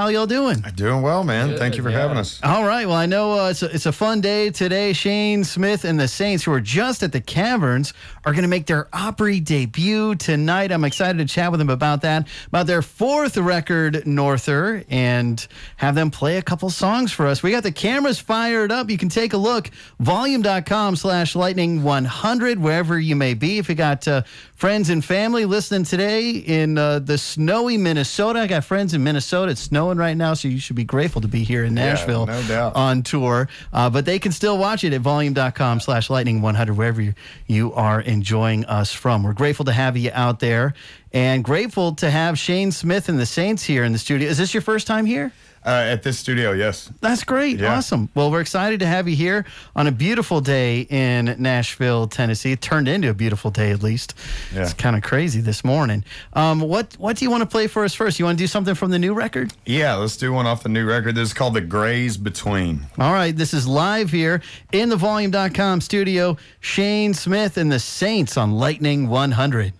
How y'all doing? Doing well, man. Good, Thank you for having us. All right. Well, I know it's a fun day today. Shane Smith and the Saints, who are just at the Caverns, are going to make their Opry debut tonight. I'm excited to chat with them about that, about their fourth record, Norther, and have them play a couple songs for us. We got the cameras fired up. You can take a look. Volume.com/lightning100, wherever you may be. If you got friends and family listening today in the snowy Minnesota, I got friends in Minnesota. It's snowing right now, so you should be grateful to be here in Nashville no doubt. on tour. But they can still watch it at volume.com/lightning100, wherever you are enjoying us from. We're grateful to have you out there and grateful to have Shane Smith and the Saints here in the studio. Is this your first time here? At this studio, yes. That's great. Yeah. Awesome. Well, we're excited to have you here on a beautiful day in Nashville, Tennessee. It turned into a beautiful day, at least. Yeah. It's kind of crazy this morning. What do you want to play for us first? You want to do something from the new record? Yeah, let's do one off the new record. This is called The Grays Between. All right. This is live here in the Volume.com studio. Shane Smith and the Saints on Lightning 100.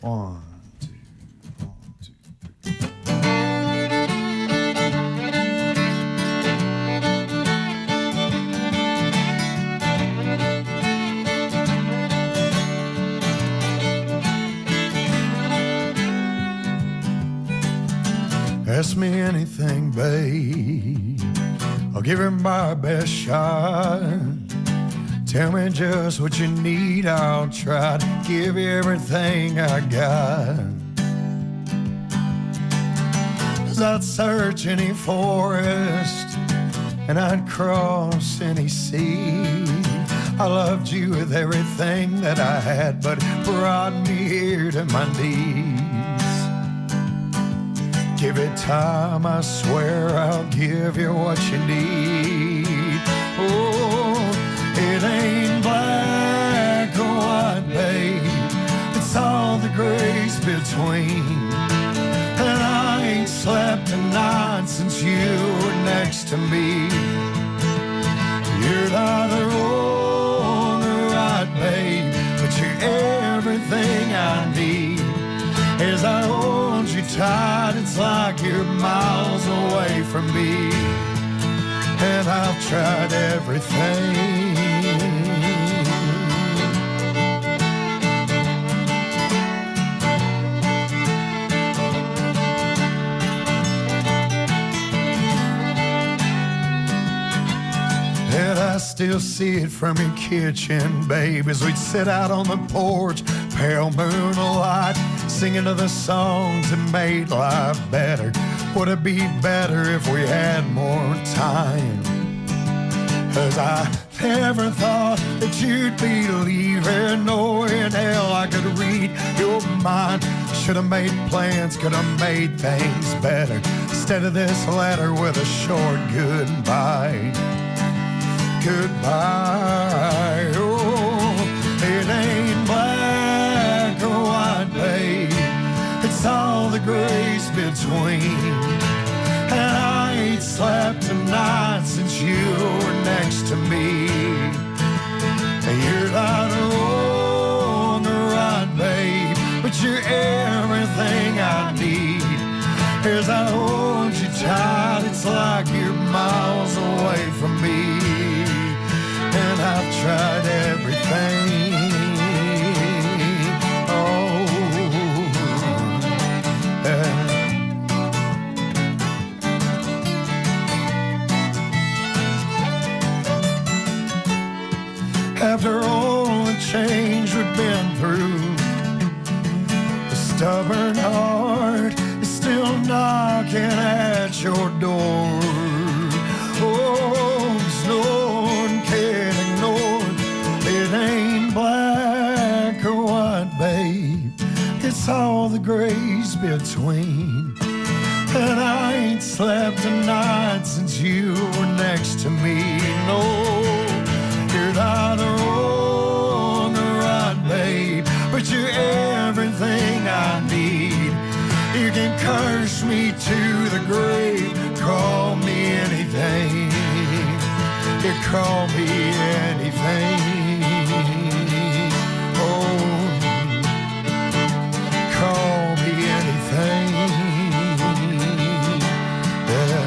1, 2, 1, 2, 3. Ask me anything, babe. I'll give it my best shot. Tell me just what you need. I'll try to give you everything I got. 'Cause I'd search any forest and I'd cross any sea. I loved you with everything that I had, but it brought me here to my knees. Give it time, I swear I'll give you what you need. Oh, it ain't black or white, babe. It's all the grays between. And I ain't slept a night since you were next to me. You're neither wrong or right, babe, but you're everything I need. As I hold you tight, it's like you're miles away from me. And I've tried everything. And I still see it from your kitchen, babe, as we'd sit out on the porch, pale moonlight, singing to the songs that made life better. Would it be better if we had more time? 'Cause I never thought that you'd be leaving. No in hell I could read your mind. Should have made plans, could have made things better. Instead of this letter with a short goodbye. Goodbye. Oh, it ain't black or white, babe. It's all the grays between. And I ain't slept a night since you were next to me. You're not wrong or right, babe, but you're everything I need. As I hold you tight, it's like you're miles away from me. And I've tried everything. Oh, after all the change we've been through, the stubborn heart is still knocking at your door. Oh, there's no one can ignore it. Ain't black or white, babe. It's all the grays between. And I ain't slept a night since you were next to me. No, you're not wrong or right, babe, but you're everything I need. You can curse me to the grave, call me anything. You call me anything. Oh, call me anything. Yeah.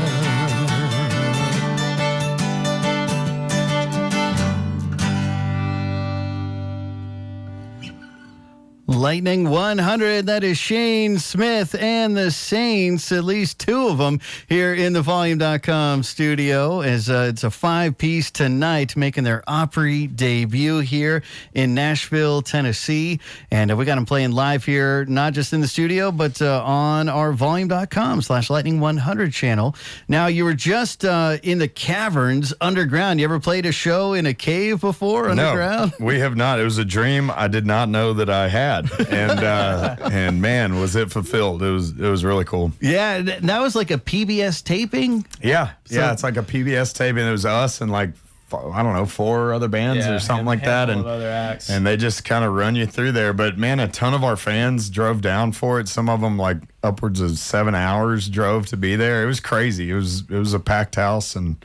Lightning 100. That is Shane Smith and the Saints, at least two of them here in the Volume.com studio. As it's a five-piece tonight, making their Opry debut here in Nashville, Tennessee. And we got them playing live here, not just in the studio, but on our Volume.com/Lightning100 channel. Now, you were just in the caverns underground. You ever played a show in a cave before underground? No, we have not. It was a dream I did not know that I had, and man, was it fulfilled. It was really cool. Yeah, that was like a PBS taping. Yeah, it's like a PBS taping. It was us and like, I don't know, 4 other bands or something like that, and other acts. And they just kind of run you through there. But man, a ton of our fans drove down for it. Some of them like upwards of 7 hours drove to be there. It was crazy. It was a packed house, and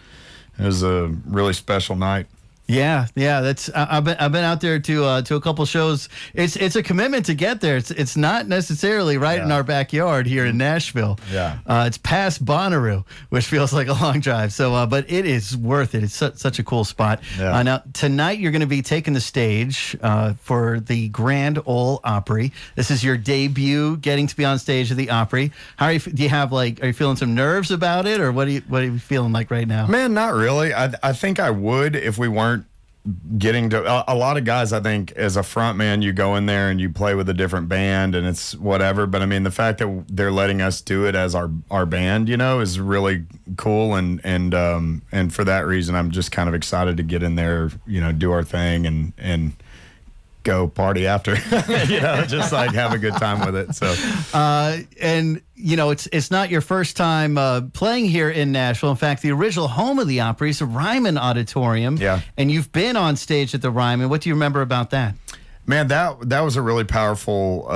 it was a really special night. Yeah. That's I've been out there to a couple shows. It's a commitment to get there. It's not necessarily right in our backyard here in Nashville. Yeah, it's past Bonnaroo, which feels like a long drive. So, but it is worth it. It's such a cool spot. Yeah. Now tonight you're going to be taking the stage for the Grand Ole Opry. This is your debut, getting to be on stage at the Opry. How are you? Do you have are you feeling some nerves about it, or what are you feeling like right now? Man, not really. I think I would if we weren't getting to a lot of guys. I think as a front man, you go in there and you play with a different band and it's whatever, but I mean the fact that they're letting us do it as our band, is really cool, and for that reason I'm just kind of excited to get in there, do our thing and go party after. Just like have a good time with it. So and it's not your first time playing here in Nashville. In fact, the original home of the Opry is the Ryman Auditorium. Yeah. And you've been on stage at the Ryman. What do you remember about that? Man, that was a really powerful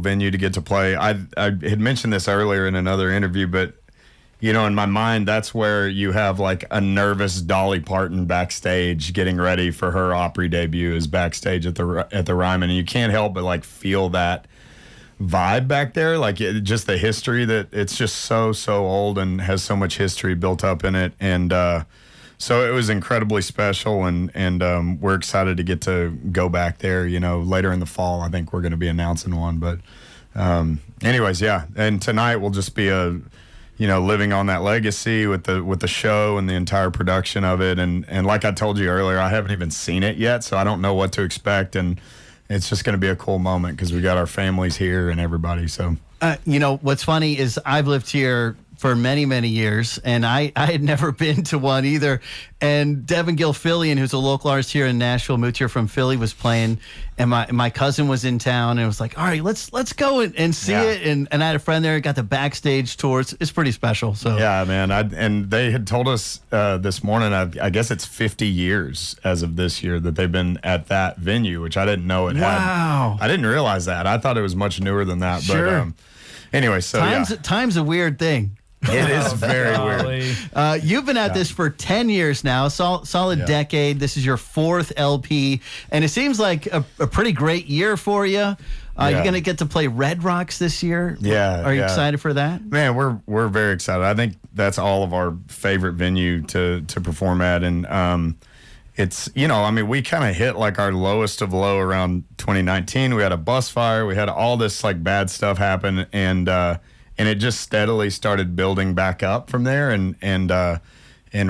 venue to get to play. I had mentioned this earlier in another interview, but in my mind, that's where you have like a nervous Dolly Parton backstage getting ready for her Opry debut, is backstage at the Ryman, and you can't help but like feel that vibe back there, like just the history that it's just so old and has so much history built up in it, and so it was incredibly special, and we're excited to get to go back there. Later in the fall, I think we're going to be announcing one, but anyways, yeah, and tonight will just be living on that legacy with the show and the entire production of it, and like I told you earlier, I haven't even seen it yet, so I don't know what to expect, and it's just going to be a cool moment because we got our families here and everybody. So, what's funny is I've lived here for many years, and I had never been to one either. And Devin Gilfillian, who's a local artist here in Nashville, moved here from Philly, was playing, and my cousin was in town, and it was like, all right, let's go and see it. And I had a friend there, got the backstage tour. It's pretty special. So yeah, man. And they had told us this morning, I guess it's 50 years as of this year that they've been at that venue, which I didn't know it had. Wow. I didn't realize that. I thought it was much newer than that. Sure. But anyway, so time's a weird thing. It is very weird. You've been at this for 10 years now, solid decade. This is your 4th LP, and it seems like a pretty great year for you. You're going to get to play Red Rocks this year. Yeah. Are you excited for that? Man, we're very excited. I think that's all of our favorite venue to perform at, and it's, we kind of hit like our lowest of low around 2019. We had a bus fire. We had all this like bad stuff happen, and it just steadily started building back up from there. And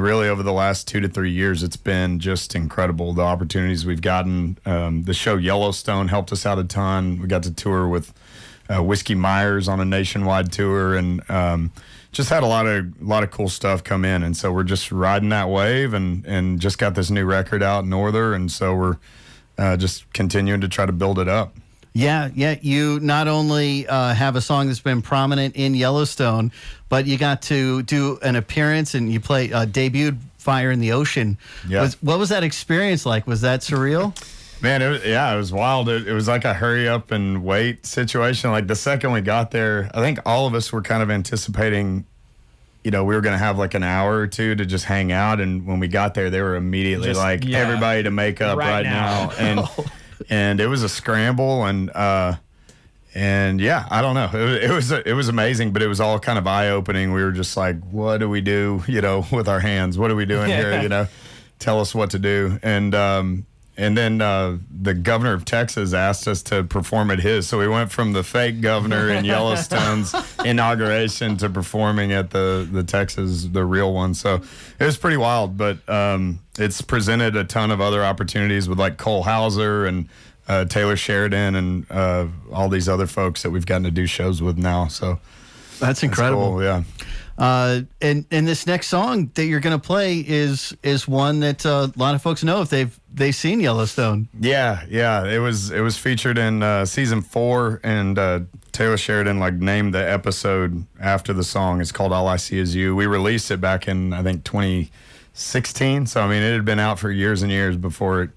really over the last 2 to 3 years, it's been just incredible. The opportunities we've gotten. The show Yellowstone helped us out a ton. We got to tour with Whiskey Myers on a nationwide tour, and just had a lot of cool stuff come in. And so we're just riding that wave, and just got this new record out, Norther. And so we're just continuing to try to build it up. Yeah. You not only have a song that's been prominent in Yellowstone, but you got to do an appearance and you debuted Fire in the Ocean. Yeah. What was that experience like? Was that surreal? Man, it was wild. It was like a hurry up and wait situation. Like the second we got there, I think all of us were kind of anticipating, we were going to have like an hour or two to just hang out. And when we got there, they were immediately everybody to make up right now. And it was a scramble, and yeah, I don't know. It was amazing, but it was all kind of eye opening. We were just like, what do we do, with our hands? What are we doing here? Tell us what to do. And And then the governor of Texas asked us to perform at his. So we went from the fake governor in Yellowstone's inauguration to performing at the Texas, the real one. So it was pretty wild, but it's presented a ton of other opportunities with like Cole Hauser and Taylor Sheridan and all these other folks that we've gotten to do shows with now. So that's incredible. Cool, yeah. And this next song that you're going to play is one that a lot of folks know if they've seen Yellowstone. Yeah. It was featured in season 4, and Taylor Sheridan like named the episode after the song. It's called "All I See Is You." We released it back in I think 2016. So I mean, it had been out for years and years before it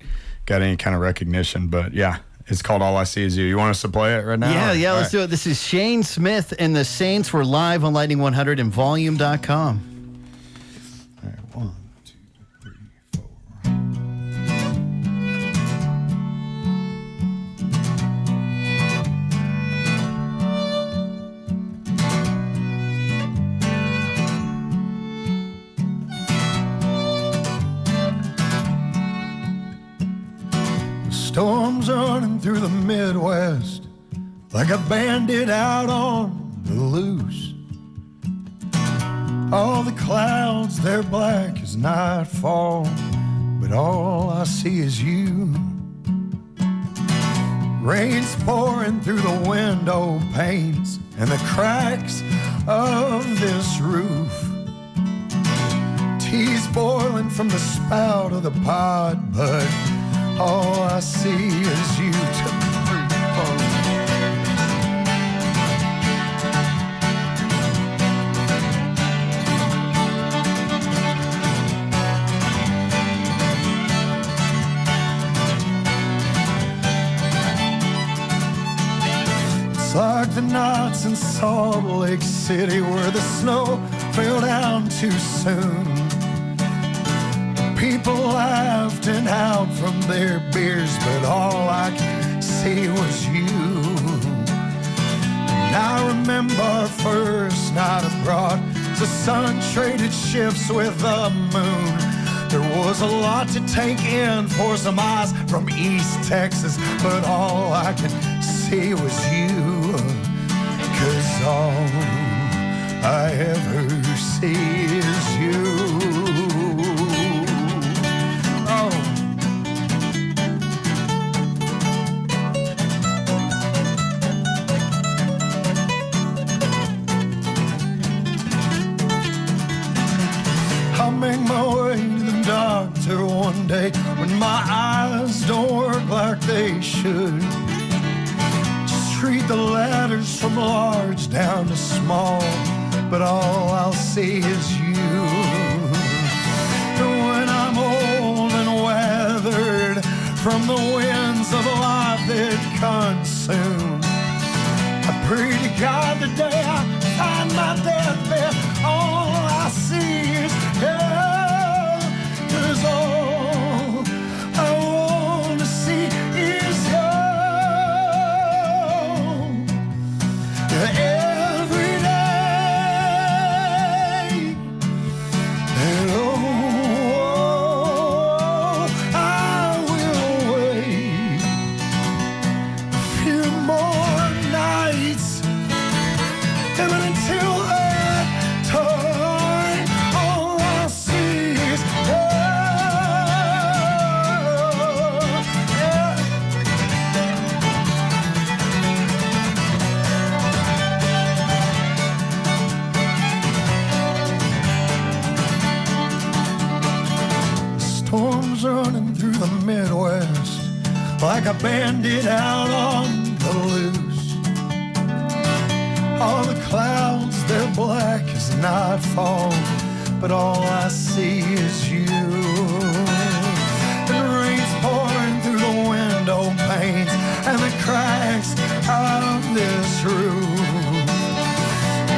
got any kind of recognition. But yeah. It's called "All I See Is You." You want us to play it right now? Yeah, let's do it. This is Shane Smith and the Saints. We're live on Lightning 100 and Volume.com. All right, 1, 2, 3, 4. Storms running through the Midwest like a bandit out on the loose. All the clouds, they're black as nightfall, but all I see is you. Rain's pouring through the window panes and the cracks of this roof. Tea's boiling from the spout of the pot, but all I see is you. 2, 3, 4. It's like the nights in Salt Lake City where the snow fell down too soon. People laughed and howled from their beers, but all I could see was you. And I remember our first night abroad, the sun traded shifts with the moon. There was a lot to take in for some eyes from East Texas, but all I could see was you. 'Cause all I ever see is you. I'll make my way to the doctor one day when my eyes don't work like they should. Just treat the ladders from large down to small, but all I'll see is you. And when I'm old and weathered from the winds of life that consume, I pray to God the day I find my deathbed, all I see is you. 'Cause all I want to see is you. Every day. And I will wait a few more nights. And until that time, all I see is you. Storms running through the Midwest like a bandit out on the loose. All the clouds, they're black as nightfall, but all I see is you. And rain's pouring through the window panes and the cracks of this roof.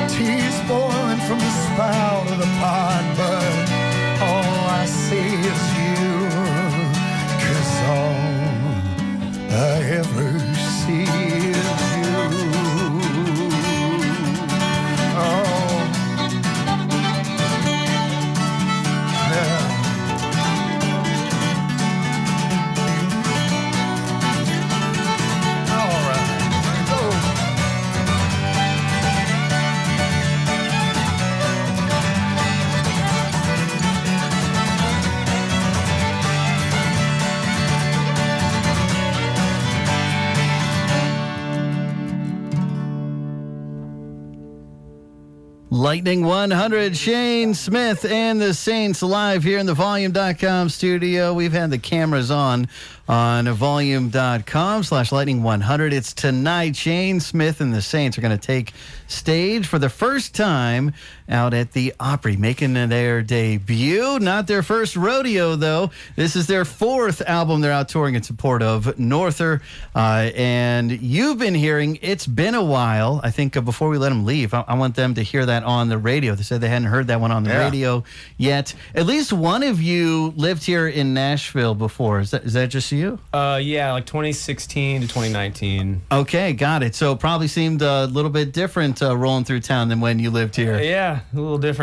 Tea's boiling from the spout of the pot, but all I see is you. 'Cause all I ever see is you. Oh, yeah. Lightning 100, Shane Smith and the Saints live here in the Volume.com studio. We've had the cameras on Volume.com/Lightning 100. It's tonight. Shane Smith and the Saints are going to take stage for the first time out at the Opry, making their debut. Not their first rodeo, though. This is their fourth album they're out touring in support of, Norther. And you've been hearing It's Been a While. I think before we let them leave, I want them to hear that on the radio. They said they hadn't heard that one on the radio yet. At least one of you lived here in Nashville before. Is that just you? Yeah, like 2016 to 2019. Okay, got it. So it probably seemed a little bit different rolling through town than when you lived here. Yeah, a little different.